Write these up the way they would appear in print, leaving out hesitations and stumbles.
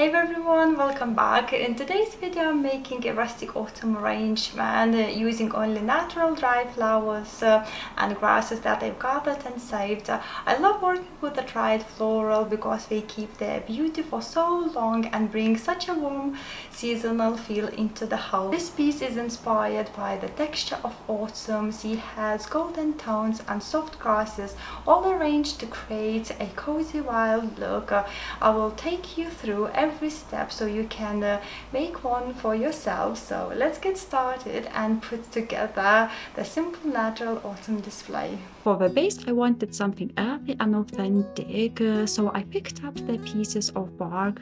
Hey everyone, welcome back. In today's video I'm making a rustic autumn arrangement using only natural dry flowers and grasses that I've gathered and saved. I love working with the dried floral because they keep their beauty for so long and bring such a warm seasonal feel into the house. This piece is inspired by the texture of autumn. She has golden tones and soft grasses all arranged to create a cozy wild look. I will take you through every step so you can make one for yourself. So let's get started and put together the simple natural autumn display. For the base, I wanted something earthy and authentic, so I picked up the pieces of bark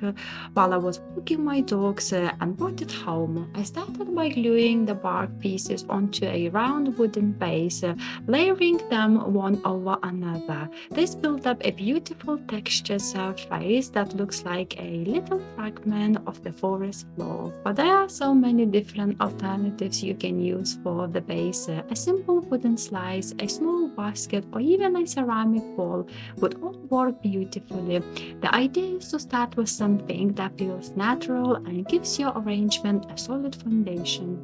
while I was walking my dogs and brought it home. I started by gluing the bark pieces onto a round wooden base, layering them one over another. This built up a beautiful textured surface that looks like a little fragment of the forest floor. But there are so many different alternatives you can use for the base. A simple wooden slice, a small basket, or even a ceramic bowl would all work beautifully. The idea is to start with something that feels natural and gives your arrangement a solid foundation.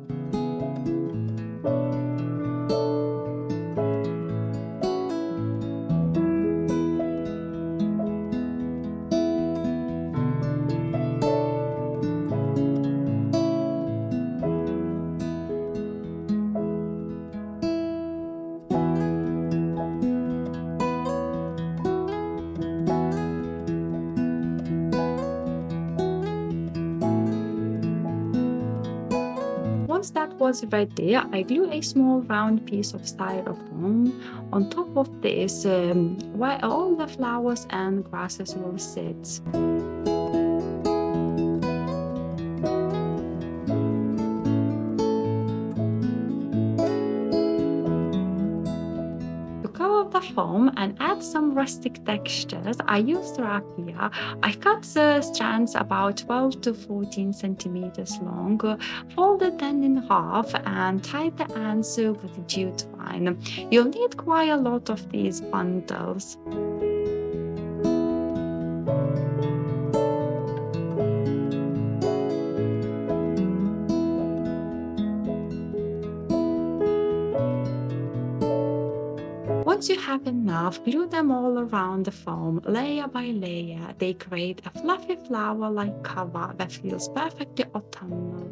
Once that was ready, I glue a small round piece of styrofoam on top of this where all the flowers and grasses will sit. To cover the foam and add some rustic textures, I used Raffia. I cut the strands about 12 to 14 centimeters long, folded them in half and tied the ends with jute twine. You'll need quite a lot of these bundles. Once you have enough, glue them all around the foam, layer by layer. They create a fluffy flower-like cover that feels perfectly autumnal.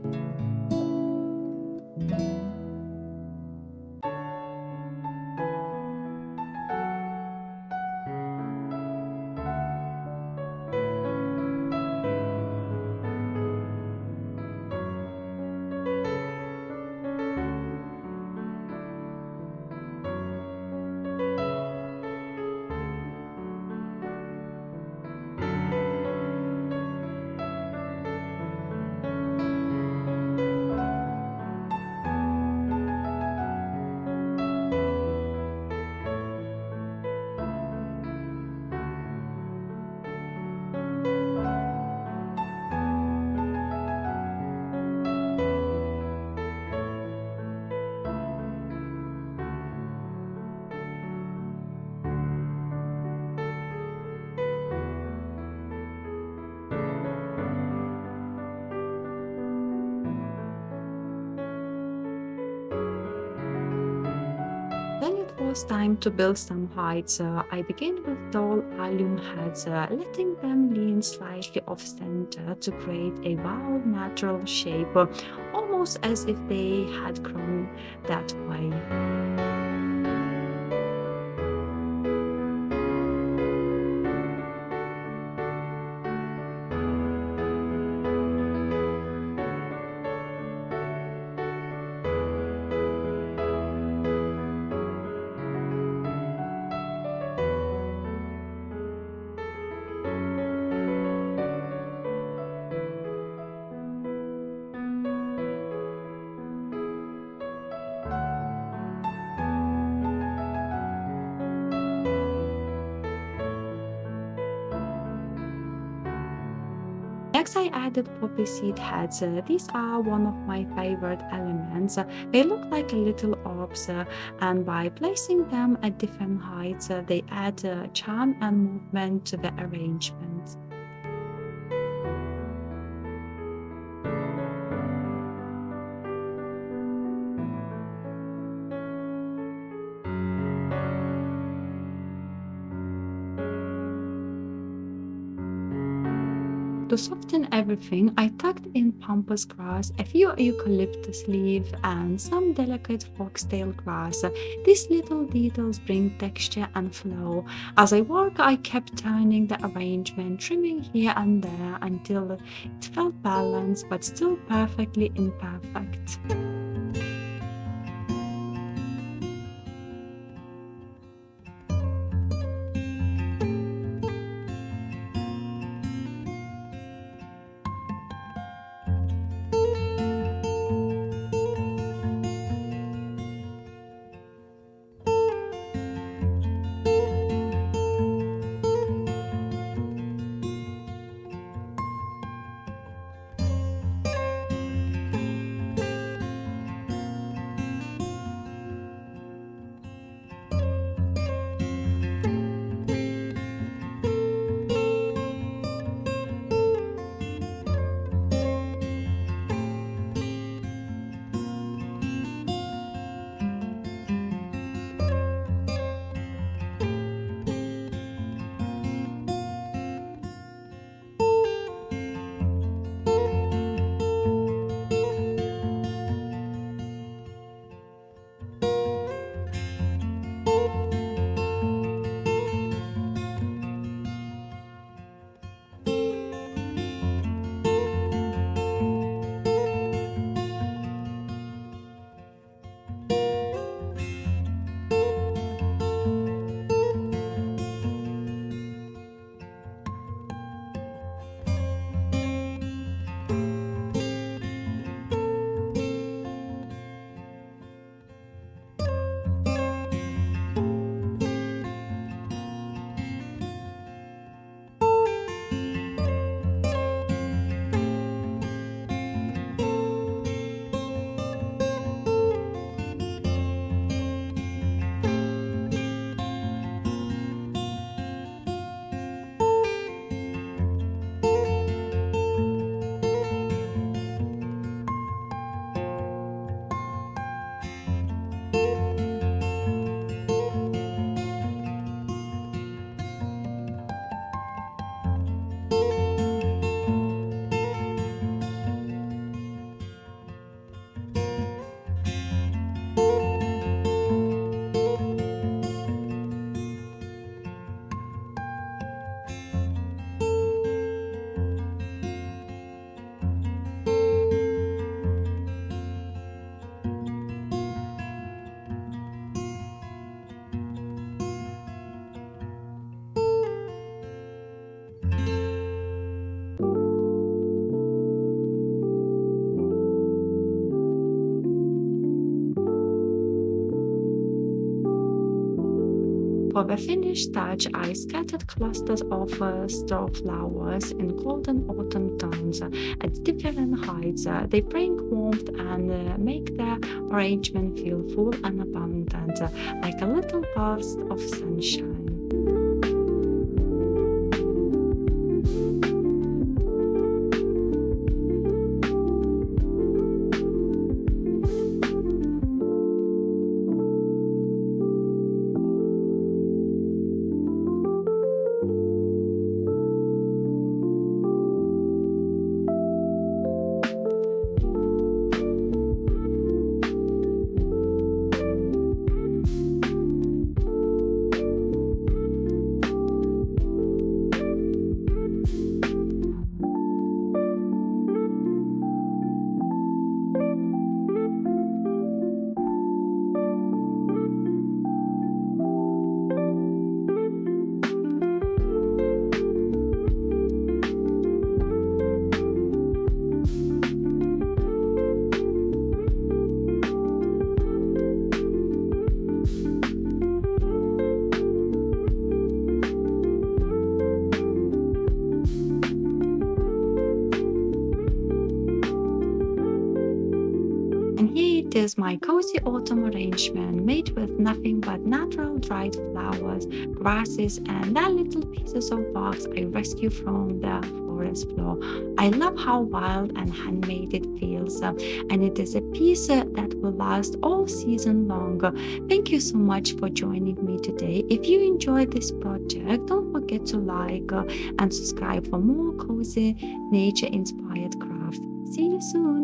Then it was time to build some heights. I began with tall allium heads, letting them lean slightly off center to create a wild natural shape, almost as if they had grown that way. Next, I added poppy seed heads. These are one of my favorite elements. They look like little orbs, and by placing them at different heights, they add charm and movement to the arrangement. To soften everything, I tucked in pampas grass, a few eucalyptus leaves, and some delicate foxtail grass. These little details bring texture and flow. As I work, I kept turning the arrangement, trimming here and there until it felt balanced but still perfectly imperfect. For the finished touch, I scattered clusters of strawflowers in golden autumn tones at different heights. They bring warmth and make the arrangement feel full and abundant, like a little burst of sunshine. And here it is, my cozy autumn arrangement made with nothing but natural dried flowers, grasses, and that little pieces of bark I rescued from the forest floor. I love how wild and handmade it feels, and it is a piece that will last all season long. Thank you so much for joining me today. If you enjoyed this project, don't forget to like and subscribe for more cozy nature inspired crafts. See you soon.